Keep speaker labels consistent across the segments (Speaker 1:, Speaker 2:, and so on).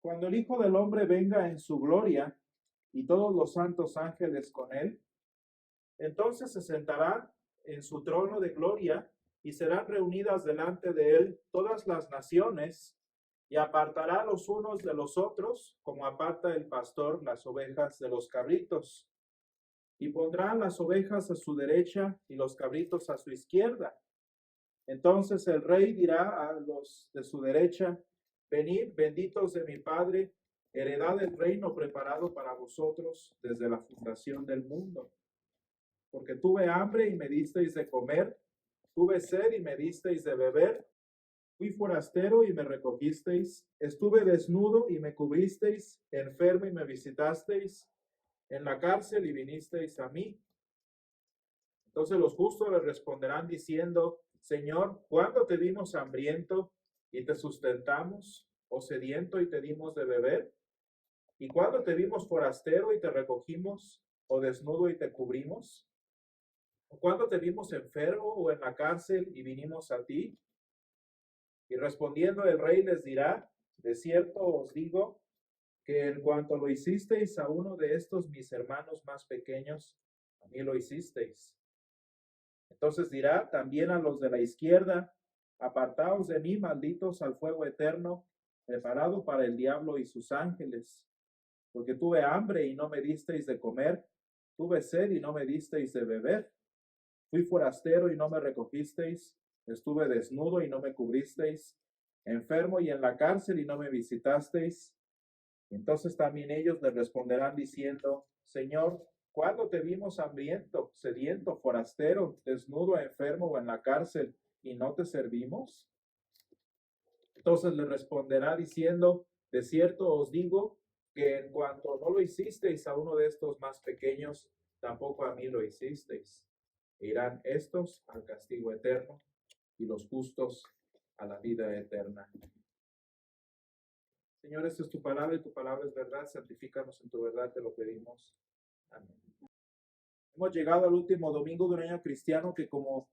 Speaker 1: Cuando el Hijo del Hombre venga en su gloria y todos los santos ángeles con él, entonces se sentará en su trono de gloria y serán reunidas delante de él todas las naciones y apartará los unos de los otros, como aparta el pastor las ovejas de los cabritos. Y pondrá las ovejas a su derecha y los cabritos a su izquierda. Entonces el rey dirá a los de su derecha: venid, benditos de mi Padre, heredad del reino preparado para vosotros desde la fundación del mundo. Porque tuve hambre y me disteis de comer, tuve sed y me disteis de beber, fui forastero y me recogisteis, estuve desnudo y me cubristeis, enfermo y me visitasteis, en la cárcel y vinisteis a mí. Entonces los justos le responderán diciendo: Señor, ¿cuándo te dimos hambriento y te sustentamos, o sediento y te dimos de beber? ¿Y cuándo te vimos forastero y te recogimos, o desnudo y te cubrimos? ¿O cuándo te vimos enfermo o en la cárcel y vinimos a ti? Y respondiendo el rey les dirá: de cierto os digo que en cuanto lo hicisteis a uno de estos mis hermanos más pequeños, a mí lo hicisteis. Entonces dirá también a los de la izquierda: apartaos de mí, malditos, al fuego eterno, preparado para el diablo y sus ángeles. Porque tuve hambre y no me disteis de comer, tuve sed y no me disteis de beber, fui forastero y no me recogisteis, estuve desnudo y no me cubristeis, enfermo y en la cárcel y no me visitasteis. Entonces también ellos le responderán diciendo: Señor, ¿cuándo te vimos hambriento, sediento, forastero, desnudo, enfermo o en la cárcel y no te servimos? Entonces le responderá diciendo: de cierto os digo que en cuanto no lo hicisteis a uno de estos más pequeños, tampoco a mí lo hicisteis. Irán estos al castigo eterno y los justos a la vida eterna. Señor, esta es tu palabra y tu palabra es verdad. Santifícanos en tu verdad, te lo pedimos. Amén. Hemos llegado al último domingo de un año cristiano que, como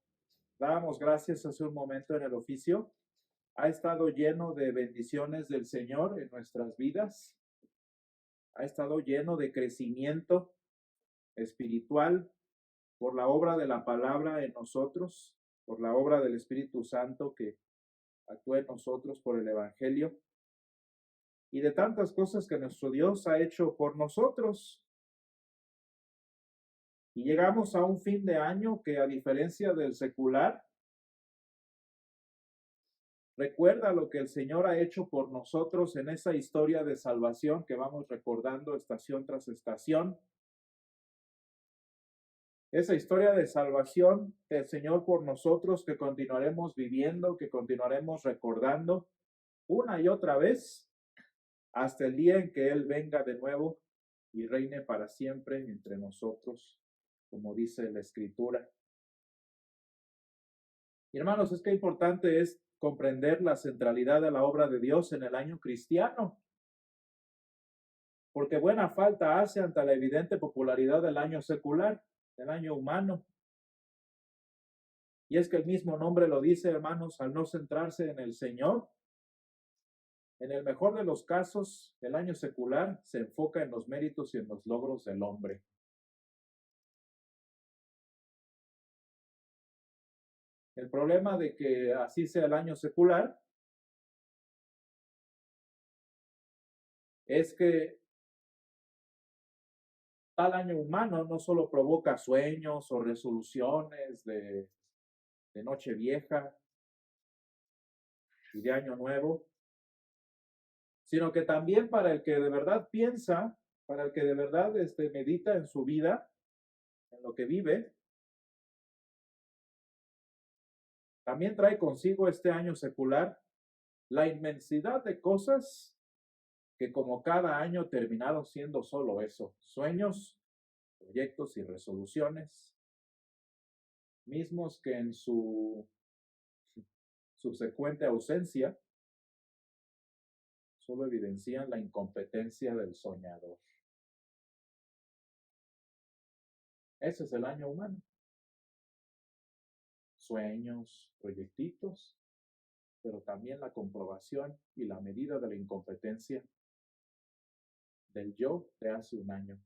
Speaker 1: dábamos gracias hace un momento en el oficio, ha estado lleno de bendiciones del Señor en nuestras vidas. Ha estado lleno de crecimiento espiritual por la obra de la palabra en nosotros, por la obra del Espíritu Santo que actúa en nosotros por el Evangelio, y de tantas cosas que nuestro Dios ha hecho por nosotros. Y llegamos a un fin de año que, a diferencia del secular, recuerda lo que el Señor ha hecho por nosotros en esa historia de salvación que vamos recordando estación tras estación. Esa historia de salvación del Señor por nosotros que continuaremos viviendo, que continuaremos recordando una y otra vez hasta el día en que Él venga de nuevo y reine para siempre entre nosotros, como dice la Escritura. Y hermanos, es que importante es comprender la centralidad de la obra de Dios en el año cristiano, porque buena falta hace ante la evidente popularidad del año secular, del año humano. Y es que el mismo nombre lo dice, hermanos, al no centrarse en el Señor. En el mejor de los casos, el año secular se enfoca en los méritos y en los logros del hombre. El problema de que así sea el año secular es que tal año humano no solo provoca sueños o resoluciones de noche vieja y de año nuevo, sino que también para el que de verdad piensa, para el que de verdad medita en su vida, en lo que vive, también trae consigo este año secular la inmensidad de cosas que, como cada año, terminaron siendo solo eso: sueños, proyectos y resoluciones, mismos que en su subsecuente ausencia solo evidencian la incompetencia del soñador. Ese es el año humano. Sueños, proyectitos, pero también la comprobación y la medida de la incompetencia del yo de hace un año.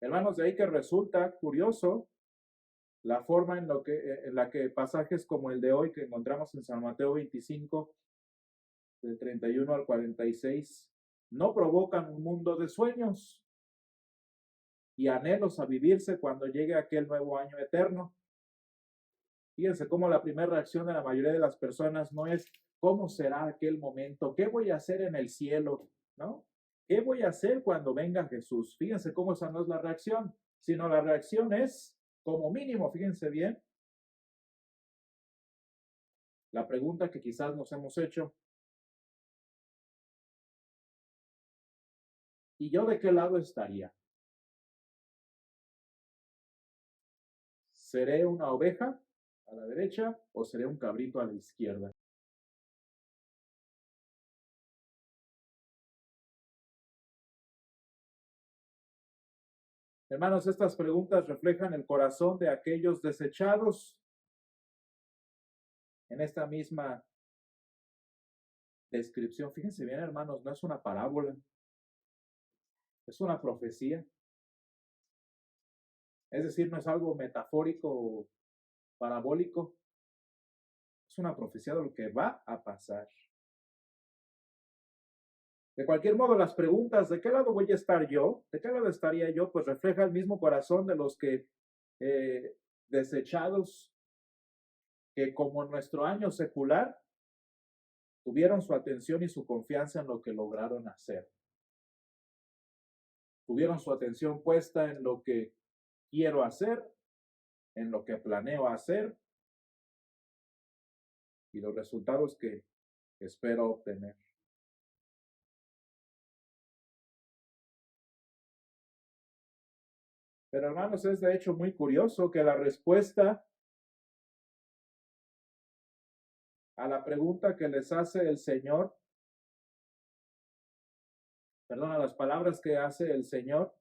Speaker 1: Hermanos, de ahí que resulta curioso la forma en la que pasajes como el de hoy que encontramos en San Mateo 25, del 31 al 46, no provocan un mundo de sueños y anhelos a vivirse cuando llegue aquel nuevo año eterno. Fíjense cómo la primera reacción de la mayoría de las personas no es ¿cómo será aquel momento? ¿Qué voy a hacer en el cielo? ¿No? ¿Qué voy a hacer cuando venga Jesús? Fíjense cómo esa no es la reacción, sino la reacción es, como mínimo, fíjense bien, la pregunta que quizás nos hemos hecho, ¿y yo de qué lado estaría? ¿Seré una oveja a la derecha o seré un cabrito a la izquierda? Hermanos, estas preguntas reflejan el corazón de aquellos desechados en esta misma descripción. Fíjense bien, hermanos, no es una parábola, es una profecía. Es decir, no es algo metafórico o parabólico, es una profecía de lo que va a pasar. De cualquier modo, las preguntas, ¿de qué lado voy a estar yo? ¿De qué lado estaría yo? Pues refleja el mismo corazón de los que desechados, que como en nuestro año secular, tuvieron su atención y su confianza en lo que lograron hacer. Tuvieron su atención puesta en lo que quiero hacer, en lo que planeo hacer y los resultados que espero obtener. Pero hermanos, es de hecho muy curioso que la respuesta a la pregunta que les hace el Señor, perdón, a las palabras que hace el Señor,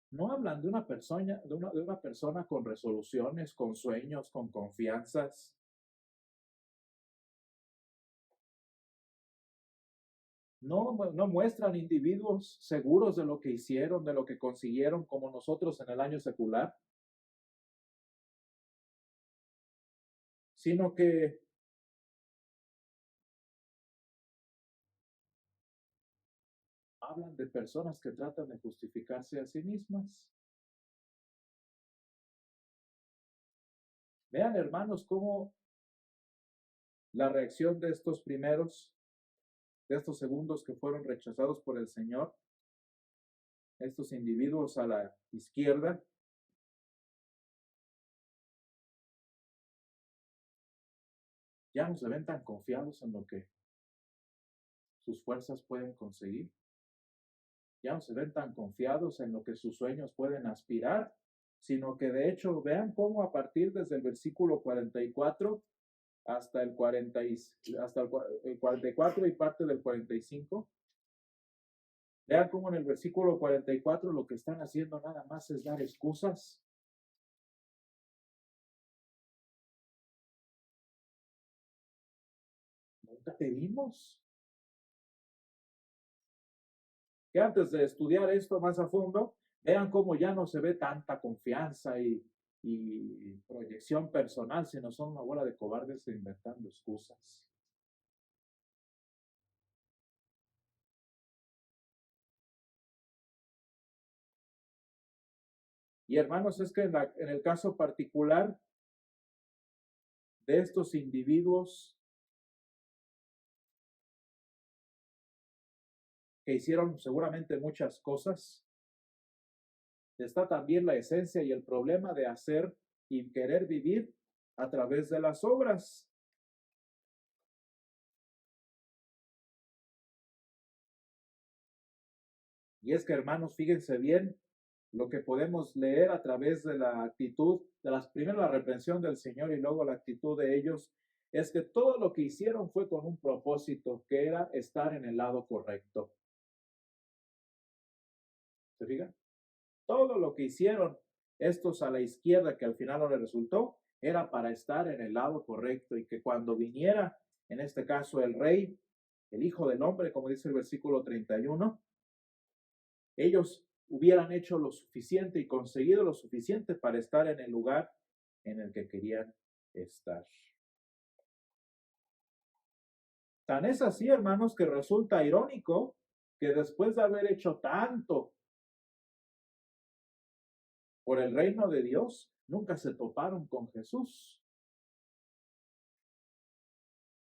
Speaker 1: no hablan de una persona, de una persona con resoluciones, con sueños, con confianzas. No muestran individuos seguros de lo que hicieron, de lo que consiguieron, como nosotros en el año secular, sino que hablan de personas que tratan de justificarse a sí mismas. Vean, hermanos, cómo la reacción de estos primeros, de estos segundos que fueron rechazados por el Señor, estos individuos a la izquierda, ya no se ven tan confiados en lo que sus fuerzas pueden conseguir. Ya no se ven tan confiados en lo que sus sueños pueden aspirar, sino que de hecho vean cómo a partir desde el versículo 44 hasta el 44 y parte del 45, vean cómo en el versículo 44 lo que están haciendo nada más es dar excusas. Nunca te vimos. Que antes de estudiar esto más a fondo, vean cómo ya no se ve tanta confianza y proyección personal, sino son una bola de cobardes inventando excusas. Y hermanos, es que en el caso particular de estos individuos que hicieron seguramente muchas cosas, está también la esencia y el problema de hacer y querer vivir a través de las obras. Y es que, hermanos, fíjense bien lo que podemos leer a través de la actitud, primero la reprensión del Señor y luego la actitud de ellos, es que todo lo que hicieron fue con un propósito, que era estar en el lado correcto. ¿Se fijan? Todo lo que hicieron estos a la izquierda, que al final no les resultó, era para estar en el lado correcto y que cuando viniera, en este caso el rey, el Hijo del Hombre, como dice el versículo 31, ellos hubieran hecho lo suficiente y conseguido lo suficiente para estar en el lugar en el que querían estar. Tan es así, hermanos, que resulta irónico que después de haber hecho tanto por el reino de Dios, nunca se toparon con Jesús.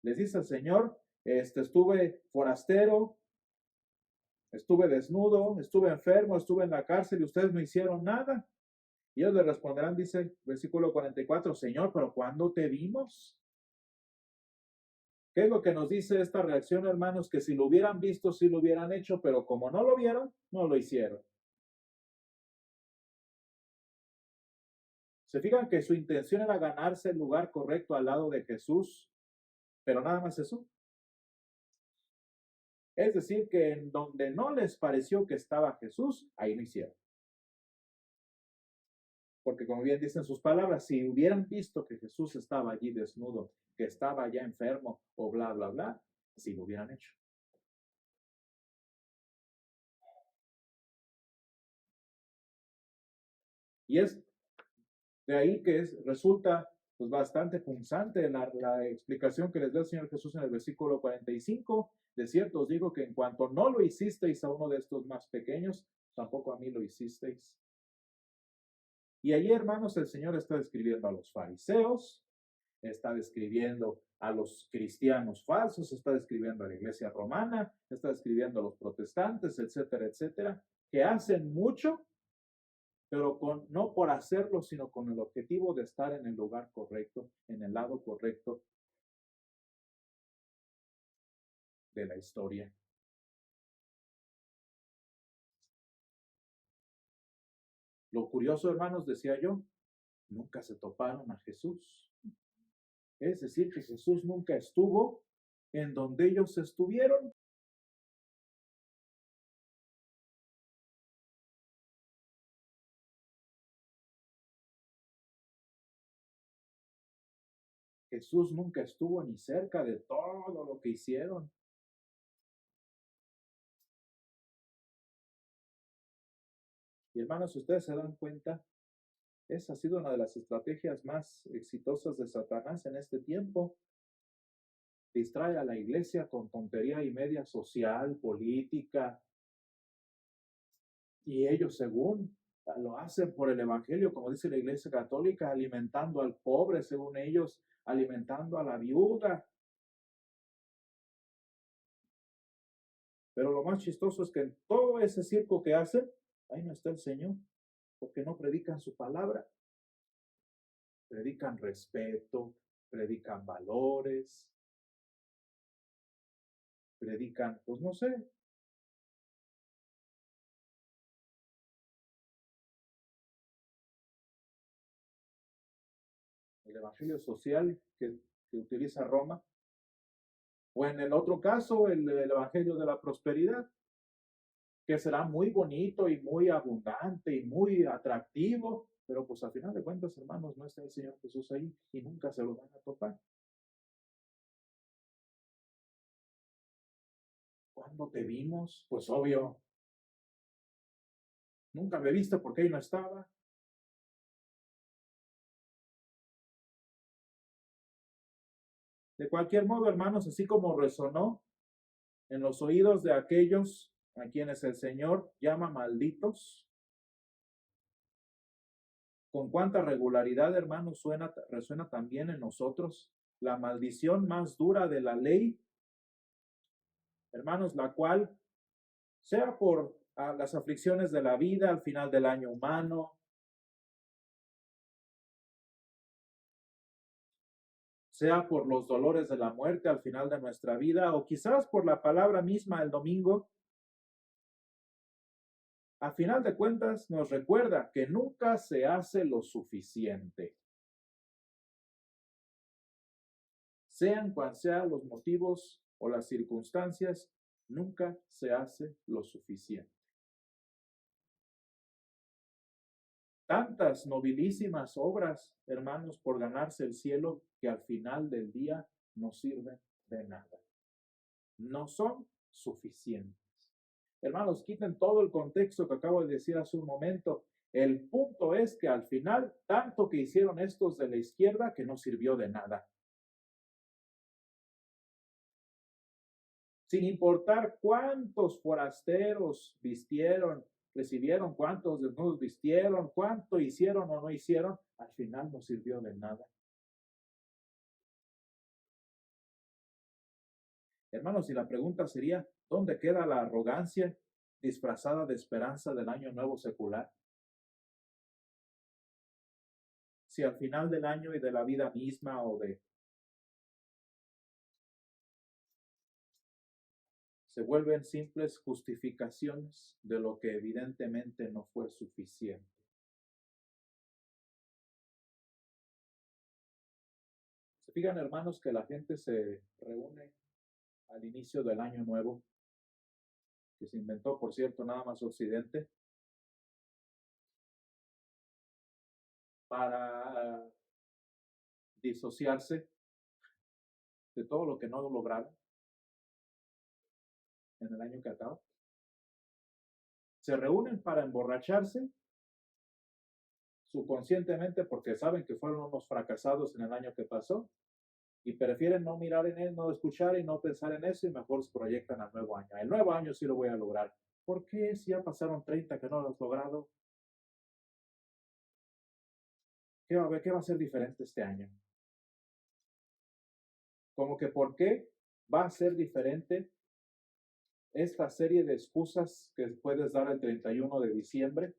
Speaker 1: Les dice el Señor, estuve forastero, estuve desnudo, estuve enfermo, estuve en la cárcel y ustedes no hicieron nada. Y ellos le responderán, dice versículo 44, Señor, pero ¿cuándo te vimos? ¿Qué es lo que nos dice esta reacción, hermanos? Que si lo hubieran visto, sí lo hubieran hecho, pero como no lo vieron, no lo hicieron. Se fijan que su intención era ganarse el lugar correcto al lado de Jesús, pero nada más eso. Es decir, que en donde no les pareció que estaba Jesús, ahí lo hicieron. Porque como bien dicen sus palabras, si hubieran visto que Jesús estaba allí desnudo, que estaba ya enfermo o bla, bla, bla, sí lo hubieran hecho. Y es de ahí que resulta pues bastante punzante la explicación que les da el Señor Jesús en el versículo 45. De cierto os digo que en cuanto no lo hicisteis a uno de estos más pequeños, tampoco a mí lo hicisteis. Y allí, hermanos, el Señor está describiendo a los fariseos, está describiendo a los cristianos falsos, está describiendo a la iglesia romana, está describiendo a los protestantes, etcétera, etcétera, que hacen mucho, pero no por hacerlo, sino con el objetivo de estar en el lugar correcto, en el lado correcto de la historia. Lo curioso, hermanos, decía yo, nunca se toparon a Jesús. Es decir, que Jesús nunca estuvo en donde ellos estuvieron. Jesús nunca estuvo ni cerca de todo lo que hicieron. Y hermanos, si ustedes se dan cuenta, esa ha sido una de las estrategias más exitosas de Satanás en este tiempo. Distrae a la iglesia con tontería y media social, política, y ellos según lo hacen por el evangelio, como dice la iglesia católica, alimentando al pobre, según ellos, alimentando a la viuda. Pero lo más chistoso es que en todo ese circo que hacen, ahí no está el Señor, porque no predican su palabra. Predican respeto, predican valores, predican, pues no sé. El evangelio social que utiliza Roma, o en el otro caso, el evangelio de la prosperidad, que será muy bonito y muy abundante y muy atractivo, pero pues al final de cuentas, hermanos, no está el Señor Jesús ahí y nunca se lo van a topar. ¿Cuándo te vimos? Pues obvio, nunca me viste porque ahí no estaba. De cualquier modo, hermanos, así como resonó en los oídos de aquellos a quienes el Señor llama malditos, con cuánta regularidad, hermanos, resuena también en nosotros la maldición más dura de la ley, hermanos, la cual, sea por las aflicciones de la vida al final del año humano, sea por los dolores de la muerte al final de nuestra vida, o quizás por la palabra misma el domingo, a final de cuentas nos recuerda que nunca se hace lo suficiente. Sean cuales sean los motivos o las circunstancias, nunca se hace lo suficiente. tantas nobilísimas obras, hermanos, por ganarse el cielo, que al final del día no sirven de nada. No son suficientes. Hermanos, quiten todo el contexto que acabo de decir hace un momento. El punto es que al final, tanto que hicieron estos de la izquierda que no sirvió de nada. Sin importar cuántos forasteros vistieron, recibieron, cuántos desnudos vistieron, cuánto hicieron o no hicieron, al final no sirvió de nada. Hermanos, y la pregunta sería, ¿dónde queda la arrogancia disfrazada de esperanza del año nuevo secular? Si al final del año y de la vida misma se vuelven simples justificaciones de lo que evidentemente no fue suficiente. Se fijan, hermanos, que la gente se reúne al inicio del año nuevo, que se inventó, por cierto, nada más Occidente, para disociarse de todo lo que no lograron en el año que acaba. Se reúnen para emborracharse subconscientemente porque saben que fueron unos fracasados en el año que pasó y prefieren no mirar en él, no escuchar y no pensar en eso y mejor se proyectan al nuevo año. El nuevo año sí lo voy a lograr. ¿Por qué si ya pasaron 30 que no lo has logrado? ¿Qué va a ser diferente este año? Como que ¿por qué va a ser diferente esta serie de excusas que puedes dar el 31 de diciembre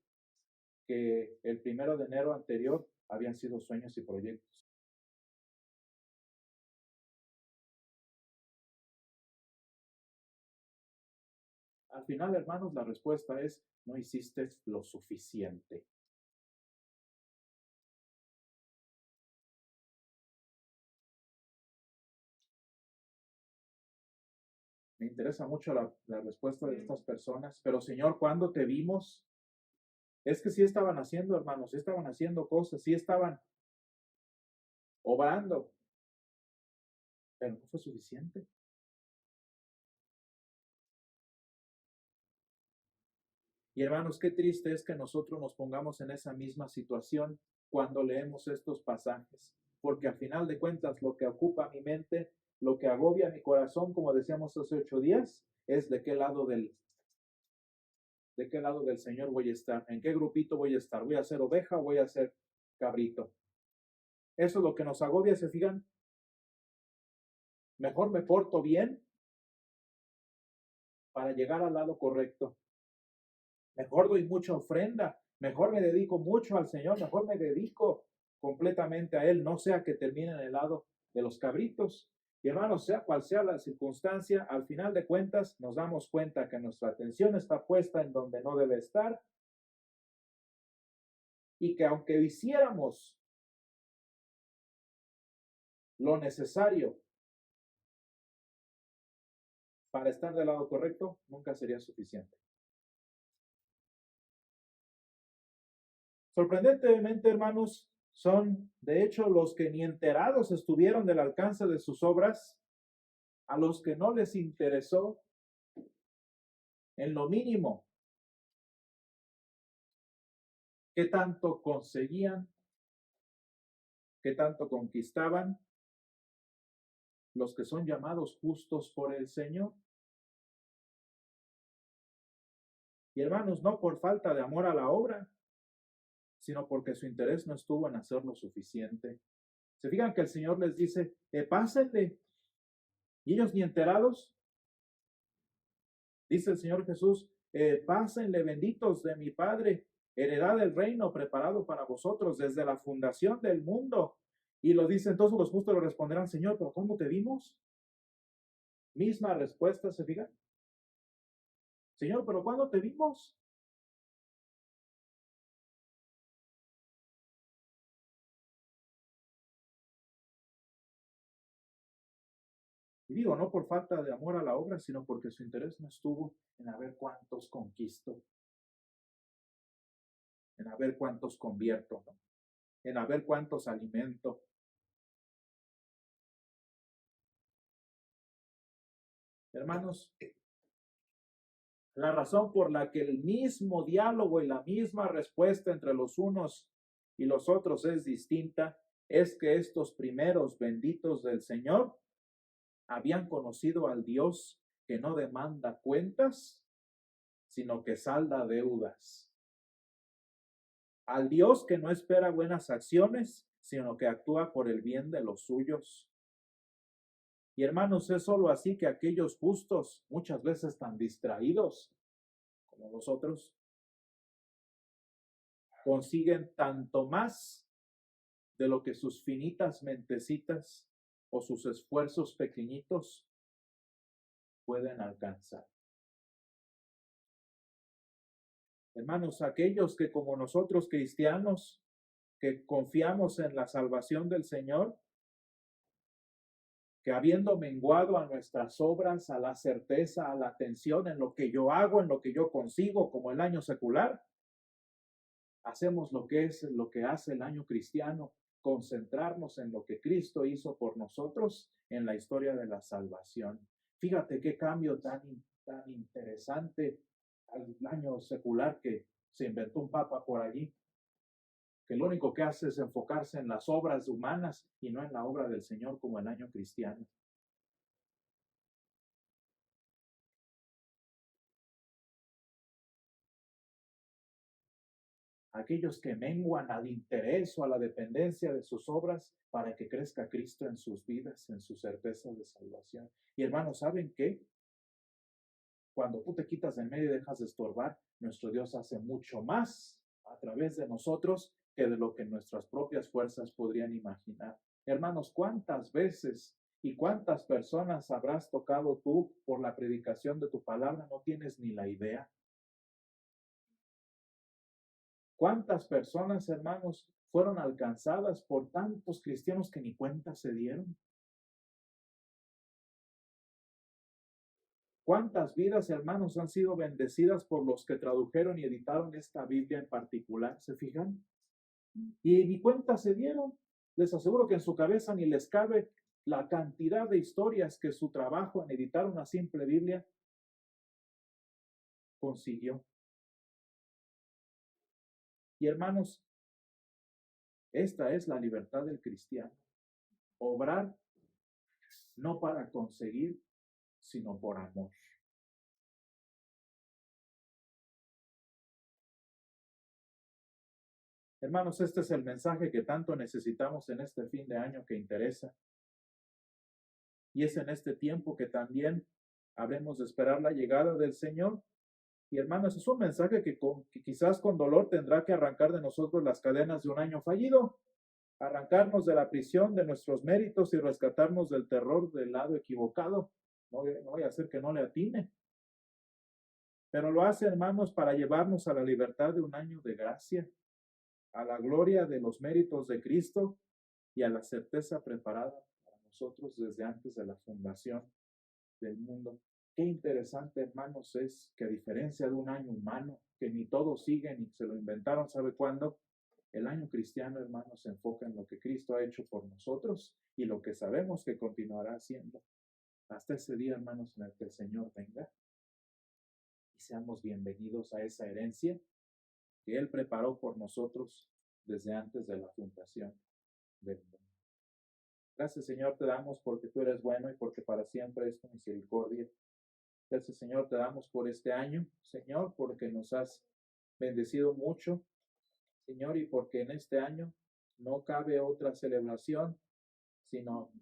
Speaker 1: que el 1 de enero anterior habían sido sueños y proyectos? Al final, hermanos, la respuesta es, no hiciste lo suficiente. Me interesa mucho la respuesta de estas personas, pero Señor, ¿cuándo te vimos? Es que sí estaban haciendo, hermanos, sí estaban haciendo cosas, sí estaban obrando, pero no fue suficiente. Y hermanos, qué triste es que nosotros nos pongamos en esa misma situación cuando leemos estos pasajes, porque al final de cuentas lo que ocupa mi mente, lo que agobia mi corazón, como decíamos hace 8 días, es de qué lado del Señor voy a estar, en qué grupito voy a estar, voy a ser oveja o voy a ser cabrito. Eso es lo que nos agobia, ¿se fijan? Mejor me porto bien para llegar al lado correcto. Mejor doy mucha ofrenda, mejor me dedico mucho al Señor, mejor me dedico completamente a Él, no sea que termine en el lado de los cabritos. Y hermanos, sea cual sea la circunstancia, al final de cuentas nos damos cuenta que nuestra atención está puesta en donde no debe estar y que aunque hiciéramos lo necesario para estar del lado correcto, nunca sería suficiente. Sorprendentemente, hermanos, son de hecho los que ni enterados estuvieron del alcance de sus obras, a los que no les interesó en lo mínimo qué tanto conseguían, qué tanto conquistaban los que son llamados justos por el Señor. Y hermanos, no por falta de amor a la obra, sino porque su interés no estuvo en hacer lo suficiente. Se fijan que el Señor les dice, pásenle. Y ellos ni enterados. Dice el Señor Jesús, pásenle benditos de mi Padre, heredad del reino preparado para vosotros desde la fundación del mundo. Y lo dice entonces los justos le responderán, Señor, ¿pero cómo te vimos? Misma respuesta, ¿se fijan? Señor, ¿pero cuándo te vimos? Y digo, no por falta de amor a la obra, sino porque su interés no estuvo en a ver cuántos conquistó. en a ver cuántos convierto, ¿no? En a ver cuántos alimento. Hermanos, la razón por la que el mismo diálogo y la misma respuesta entre los unos y los otros es distinta es que estos primeros benditos del Señor habían conocido al Dios que no demanda cuentas, sino que salda deudas. Al Dios que no espera buenas acciones, sino que actúa por el bien de los suyos. Y hermanos, es solo así que aquellos justos, muchas veces tan distraídos como nosotros, consiguen tanto más de lo que sus finitas mentecitas o sus esfuerzos pequeñitos pueden alcanzar. Hermanos, aquellos que como nosotros cristianos, que confiamos en la salvación del Señor, que habiendo menguado a nuestras obras, a la certeza, a la atención en lo que yo hago, en lo que yo consigo, como el año secular, hacemos lo que hace el año cristiano, concentrarnos en lo que Cristo hizo por nosotros en la historia de la salvación. Fíjate qué cambio tan interesante al año secular que se inventó un papa por allí, que lo único que hace es enfocarse en las obras humanas y no en la obra del Señor como el año cristiano. Aquellos que menguan al interés o a la dependencia de sus obras para que crezca Cristo en sus vidas, en su certeza de salvación. Y hermanos, ¿saben qué? Cuando tú te quitas de en medio y dejas de estorbar, nuestro Dios hace mucho más a través de nosotros que de lo que nuestras propias fuerzas podrían imaginar. Hermanos, ¿cuántas veces y cuántas personas habrás tocado tú por la predicación de tu palabra? No tienes ni la idea. ¿Cuántas personas, hermanos, fueron alcanzadas por tantos cristianos que ni cuenta se dieron? ¿Cuántas vidas, hermanos, han sido bendecidas por los que tradujeron y editaron esta Biblia en particular? ¿Se fijan? Y ni cuenta se dieron. Les aseguro que en su cabeza ni les cabe la cantidad de historias que su trabajo en editar una simple Biblia consiguió. Y hermanos, esta es la libertad del cristiano. Obrar no para conseguir, sino por amor. Hermanos, este es el mensaje que tanto necesitamos en este fin de año que interesa. Y es en este tiempo que también habremos de esperar la llegada del Señor. Y hermanos, es un mensaje que quizás con dolor tendrá que arrancar de nosotros las cadenas de un año fallido, arrancarnos de la prisión de nuestros méritos y rescatarnos del terror del lado equivocado. No voy a hacer que no le atine. Pero lo hace, hermanos, para llevarnos a la libertad de un año de gracia, a la gloria de los méritos de Cristo y a la certeza preparada para nosotros desde antes de la fundación del mundo. Qué interesante, hermanos, es que a diferencia de un año humano, que ni todos siguen y se lo inventaron, ¿sabe cuándo? El año cristiano, hermanos, se enfoca en lo que Cristo ha hecho por nosotros y lo que sabemos que continuará haciendo. Hasta ese día, hermanos, en el que el Señor venga y seamos bienvenidos a esa herencia que Él preparó por nosotros desde antes de la fundación del mundo. Gracias, Señor, te damos porque tú eres bueno y porque para siempre es tu misericordia. Gracias, Señor, te damos por este año, Señor, porque nos has bendecido mucho, Señor, y porque en este año no cabe otra celebración, sino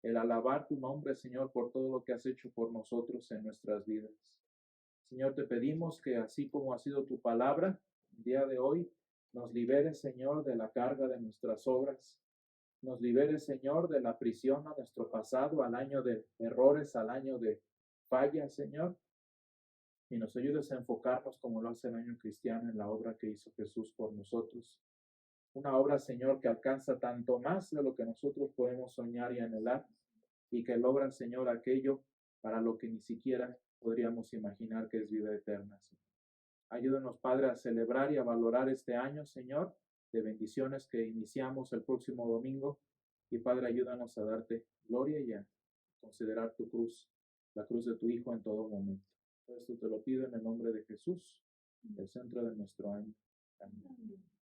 Speaker 1: el alabar tu nombre, Señor, por todo lo que has hecho por nosotros en nuestras vidas. Señor, te pedimos que así como ha sido tu palabra, el día de hoy, nos liberes, Señor, de la carga de nuestras obras. Nos liberes, Señor, de la prisión a nuestro pasado, al año de errores, al año de fallas, Señor. Y nos ayudes a enfocarnos como lo hace el año cristiano en la obra que hizo Jesús por nosotros. Una obra, Señor, que alcanza tanto más de lo que nosotros podemos soñar y anhelar y que logra, Señor, aquello para lo que ni siquiera podríamos imaginar que es vida eterna, Señor. Ayúdanos, Padre, a celebrar y a valorar este año, Señor, de bendiciones que iniciamos el próximo domingo. Y Padre, ayúdanos a darte gloria y a considerar tu cruz, la cruz de tu Hijo en todo momento. Esto te lo pido en el nombre de Jesús, el centro de nuestro año. Amén.